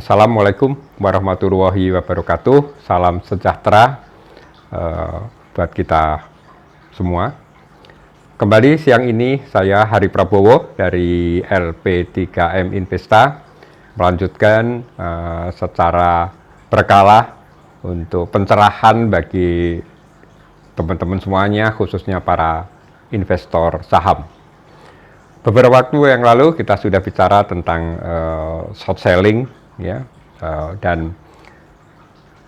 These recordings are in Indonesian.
Assalamualaikum warahmatullahi wabarakatuh. Salam sejahtera buat kita semua. Kembali siang ini saya Hari Prabowo dari LP3M Investa melanjutkan secara berkala untuk pencerahan bagi teman-teman semuanya, khususnya para investor saham. Beberapa waktu yang lalu kita sudah bicara tentang short selling, ya, dan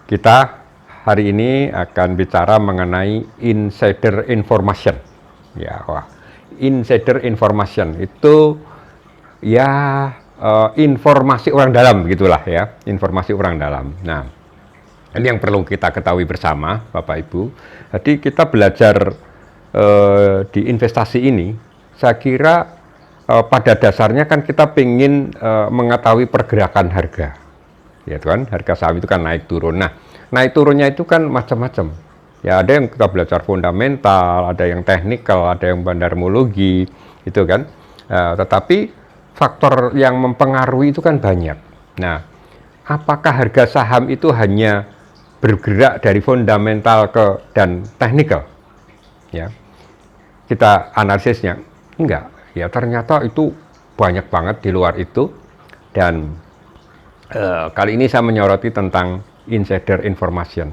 kita hari ini akan bicara mengenai insider information. Ya, insider information itu ya informasi orang dalam, gitulah ya, informasi orang dalam. Nah, ini yang perlu kita ketahui bersama, Bapak Ibu. Jadi kita belajar di investasi ini, saya kira pada dasarnya kan kita ingin mengetahui pergerakan harga, ya kan? Harga saham itu kan naik turun. Nah, naik turunnya itu kan macam-macam. Ya, ada yang kita belajar fundamental, ada yang teknikal, ada yang bandarmologi, itu kan. Tetapi faktor yang mempengaruhi itu kan banyak. Nah, apakah harga saham itu hanya bergerak dari fundamental dan teknikal? Ya, kita analisisnya enggak. Ya, ternyata itu banyak banget di luar itu, dan kali ini saya menyoroti tentang insider information.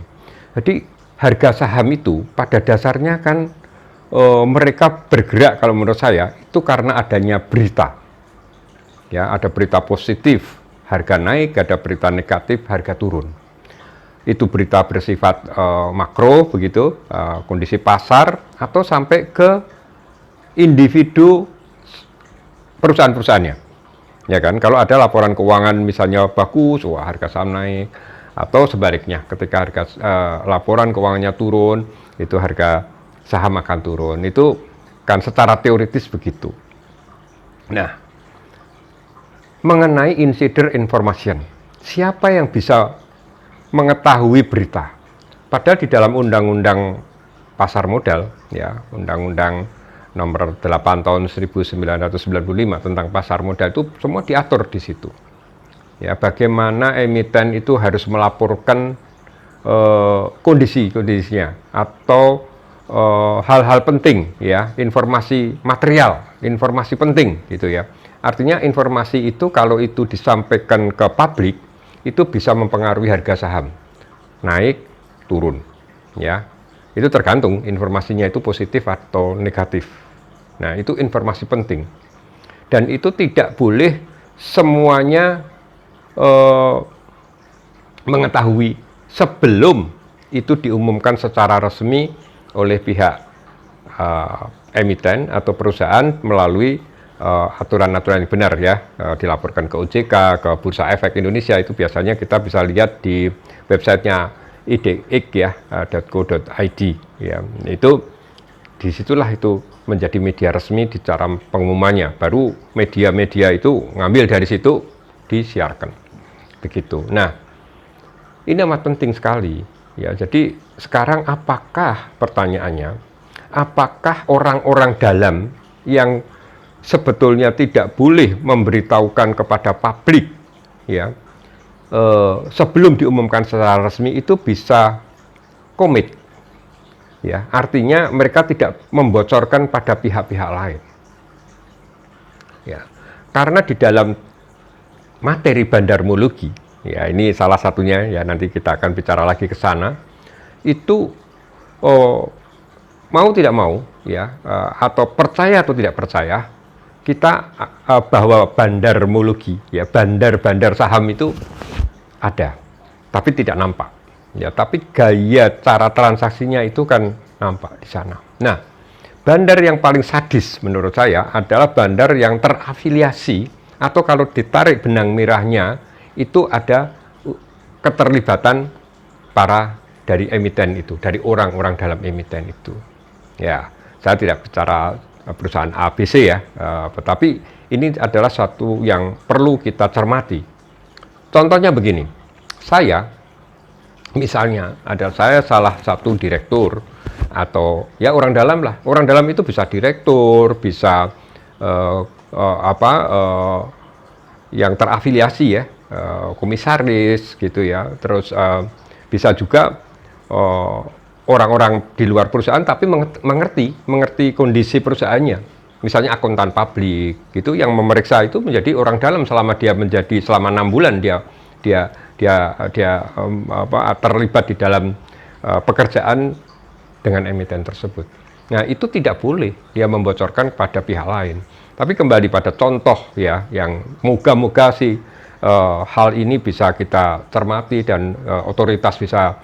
Jadi harga saham itu pada dasarnya kan mereka bergerak, kalau menurut saya itu karena adanya berita. Ya, ada berita positif, harga naik, ada berita negatif, harga turun. Itu berita bersifat makro begitu, kondisi pasar, atau sampai ke individu perusahaan-perusahaannya, ya kan? Kalau ada laporan keuangan misalnya bagus, wah harga saham naik, atau sebaliknya, ketika harga laporan keuangannya turun, itu harga saham akan turun. Itu kan secara teoritis begitu. Nah, mengenai insider information, siapa yang bisa mengetahui berita? Padahal di dalam undang-undang pasar modal, ya, undang-undang nomor 8 tahun 1995 tentang pasar modal, itu semua diatur di situ. Ya, bagaimana emiten itu harus melaporkan kondisinya atau hal-hal penting, ya, informasi material, informasi penting gitu ya. Artinya informasi itu kalau itu disampaikan ke publik itu bisa mempengaruhi harga saham naik turun, ya. Itu tergantung informasinya itu positif atau negatif. Nah, itu informasi penting, dan itu tidak boleh semuanya mengetahui sebelum itu diumumkan secara resmi oleh pihak emiten atau perusahaan melalui aturan-aturan yang benar, ya, dilaporkan ke OJK, ke Bursa Efek Indonesia. Itu biasanya kita bisa lihat di websitenya idx, ya, .co.id, ya. Itu disitulah itu menjadi media resmi di cara pengumumannya, baru media-media itu ngambil dari situ disiarkan begitu. Nah, ini amat penting sekali, ya. Jadi sekarang apakah, pertanyaannya, apakah orang-orang dalam yang sebetulnya tidak boleh memberitahukan kepada publik, ya, sebelum diumumkan secara resmi itu bisa komit? Ya, artinya mereka tidak membocorkan pada pihak-pihak lain. Ya, karena di dalam materi bandarmologi, ya, ini salah satunya, ya, nanti kita akan bicara lagi ke sana. Itu mau tidak mau, ya, atau percaya atau tidak percaya, kita bahwa bandarmologi, ya, bandar-bandar saham itu ada, tapi tidak nampak. Ya, tapi gaya cara transaksinya itu kan nampak di sana. Nah, bandar yang paling sadis menurut saya adalah bandar yang terafiliasi, atau kalau ditarik benang merahnya itu ada keterlibatan dari emiten itu, dari orang-orang dalam emiten itu. Ya, saya tidak bicara perusahaan ABC, ya, tetapi ini adalah satu yang perlu kita cermati. Contohnya begini, misalnya saya salah satu direktur, atau ya orang dalam lah. Orang dalam itu bisa direktur, bisa yang terafiliasi, ya, komisaris gitu ya, terus bisa juga orang-orang di luar perusahaan tapi mengerti kondisi perusahaannya. Misalnya akuntan publik gitu yang memeriksa itu menjadi orang dalam selama 6 bulan dia terlibat di dalam pekerjaan dengan emiten tersebut. Nah, itu tidak boleh dia membocorkan kepada pihak lain. Tapi kembali pada contoh ya, yang moga-moga sih hal ini bisa kita cermati dan otoritas bisa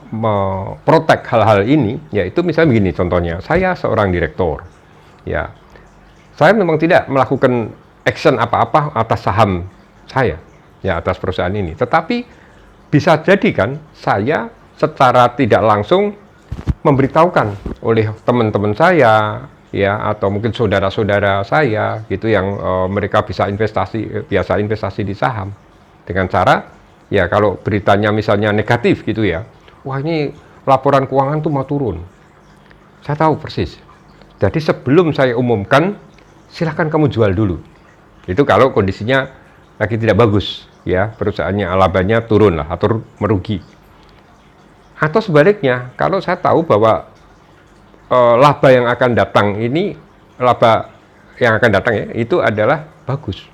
memprotek hal-hal ini, yaitu misalnya begini contohnya, saya seorang direktur, ya, saya memang tidak melakukan action apa-apa atas saham saya, ya, atas perusahaan ini, tetapi bisa jadi kan saya secara tidak langsung memberitahukan oleh teman-teman saya, ya, atau mungkin saudara-saudara saya gitu yang mereka biasa investasi di saham dengan cara ya kalau beritanya misalnya negatif gitu ya, wah ini laporan keuangan tuh mau turun, saya tahu persis. Jadi sebelum saya umumkan, silahkan kamu jual dulu. Itu kalau kondisinya lagi tidak bagus, ya, perusahaannya labanya turun lah atau merugi. Atau sebaliknya, kalau saya tahu bahwa laba yang akan datang ya, itu adalah bagus.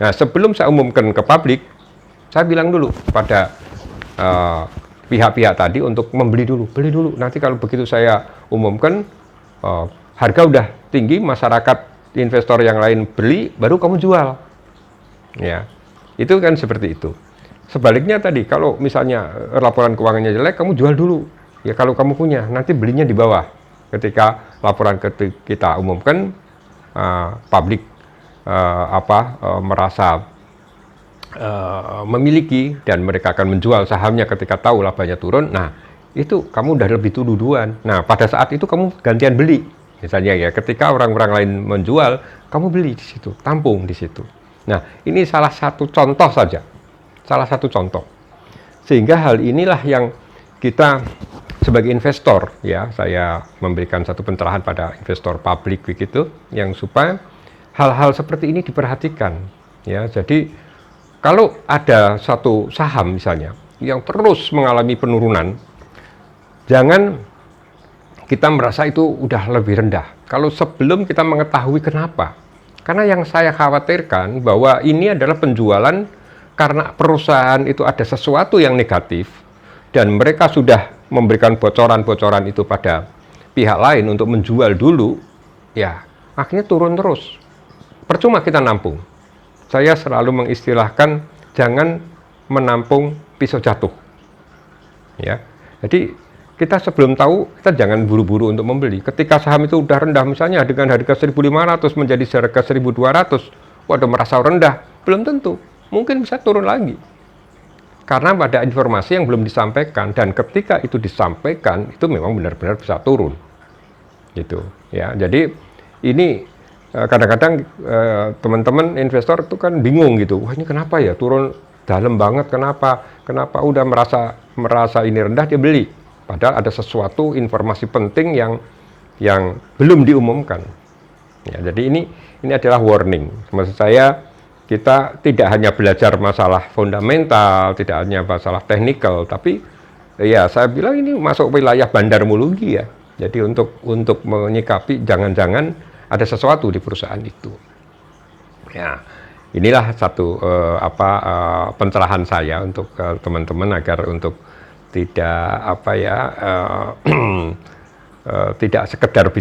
Nah, sebelum saya umumkan ke publik, saya bilang dulu pada pihak-pihak tadi untuk beli dulu. Nanti kalau begitu saya umumkan, harga udah tinggi, masyarakat investor yang lain beli, baru kamu jual. Ya, itu kan seperti itu. Sebaliknya tadi, kalau misalnya laporan keuangannya jelek, kamu jual dulu. Ya kalau kamu punya, nanti belinya di bawah. Ketika laporan kita umumkan, publik merasa memiliki dan mereka akan menjual sahamnya ketika tahu labanya turun. Nah, itu kamu udah lebih duluan. Nah, pada saat itu kamu gantian beli. Misalnya ya, ketika orang-orang lain menjual, kamu beli di situ, tampung di situ. Nah, ini salah satu contoh saja. Salah satu contoh. Sehingga hal inilah yang kita sebagai investor, ya, saya memberikan satu pencerahan pada investor publik begitu, yang supaya hal-hal seperti ini diperhatikan. Ya, jadi kalau ada satu saham misalnya yang terus mengalami penurunan, jangan kita merasa itu udah lebih rendah. Kalau sebelum kita mengetahui kenapa. Karena yang saya khawatirkan bahwa ini adalah penjualan karena perusahaan itu ada sesuatu yang negatif dan mereka sudah memberikan bocoran-bocoran itu pada pihak lain untuk menjual dulu, ya akhirnya turun terus. Percuma kita nampung. Saya selalu mengistilahkan jangan menampung pisau jatuh. Ya. Jadi kita sebelum tahu, kita jangan buru-buru untuk membeli. Ketika saham itu udah rendah, misalnya dengan harga 1.500 menjadi harga 1.200, waduh merasa rendah, belum tentu. Mungkin bisa turun lagi. Karena pada informasi yang belum disampaikan, dan ketika itu disampaikan, itu memang benar-benar bisa turun. Gitu. Ya, jadi ini kadang-kadang teman-teman investor itu kan bingung gitu. Wah, ini kenapa ya turun dalam banget, kenapa udah merasa ini rendah dia beli. Padahal ada sesuatu informasi penting yang belum diumumkan. Ya, jadi ini adalah warning. Maksud saya, kita tidak hanya belajar masalah fundamental, tidak hanya masalah teknikal, tapi ya saya bilang ini masuk wilayah bandarmologi ya. Jadi untuk menyikapi jangan-jangan ada sesuatu di perusahaan itu. Ya, inilah satu pencerahan saya untuk teman-teman agar untuk tidak tidak sekedar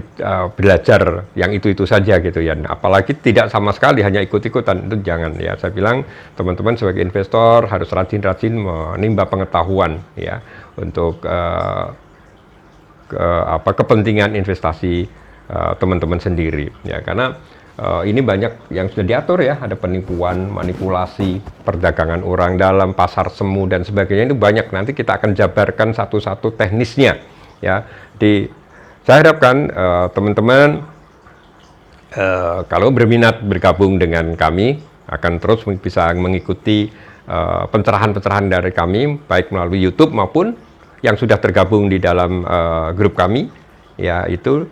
belajar yang itu saja gitu ya, apalagi tidak sama sekali hanya ikut-ikutan, itu jangan ya. Saya bilang teman-teman sebagai investor harus rajin-rajin menimba pengetahuan ya untuk kepentingan investasi teman-teman sendiri ya, karena ini banyak yang sudah diatur ya, ada penipuan, manipulasi, perdagangan orang dalam, pasar semu dan sebagainya, itu banyak. Nanti kita akan jabarkan satu-satu teknisnya ya. Saya harapkan teman-teman kalau berminat bergabung dengan kami akan terus bisa mengikuti pencerahan-pencerahan dari kami baik melalui YouTube maupun yang sudah tergabung di dalam grup kami ya, itu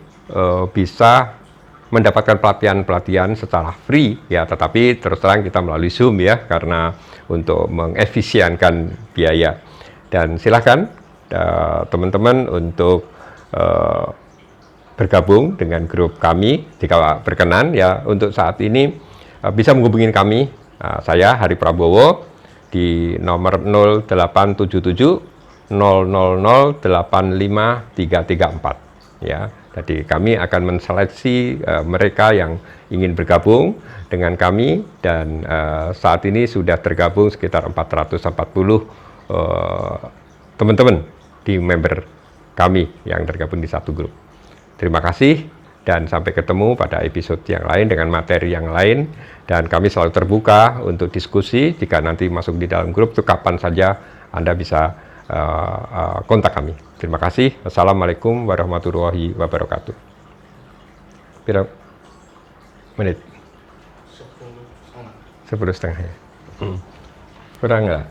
bisa mendapatkan pelatihan-pelatihan secara free ya, tetapi terus terang kita melalui Zoom ya, karena untuk mengefisienkan biaya. Dan silakan teman-teman untuk bergabung dengan grup kami jika berkenan ya. Untuk saat ini bisa menghubungi kami, saya Hari Prabowo di nomor 0877 000 85334 ya. Jadi kami akan menseleksi mereka yang ingin bergabung dengan kami, dan saat ini sudah tergabung sekitar 440 teman-teman di member kami yang tergabung di satu grup. Terima kasih dan sampai ketemu pada episode yang lain dengan materi yang lain, dan kami selalu terbuka untuk diskusi. Jika nanti masuk di dalam grup itu kapan saja Anda bisa kontak kami. Terima kasih. Assalamualaikum warahmatullahi wabarakatuh. Berapa menit? 10 setengah ya. Kurang nggak?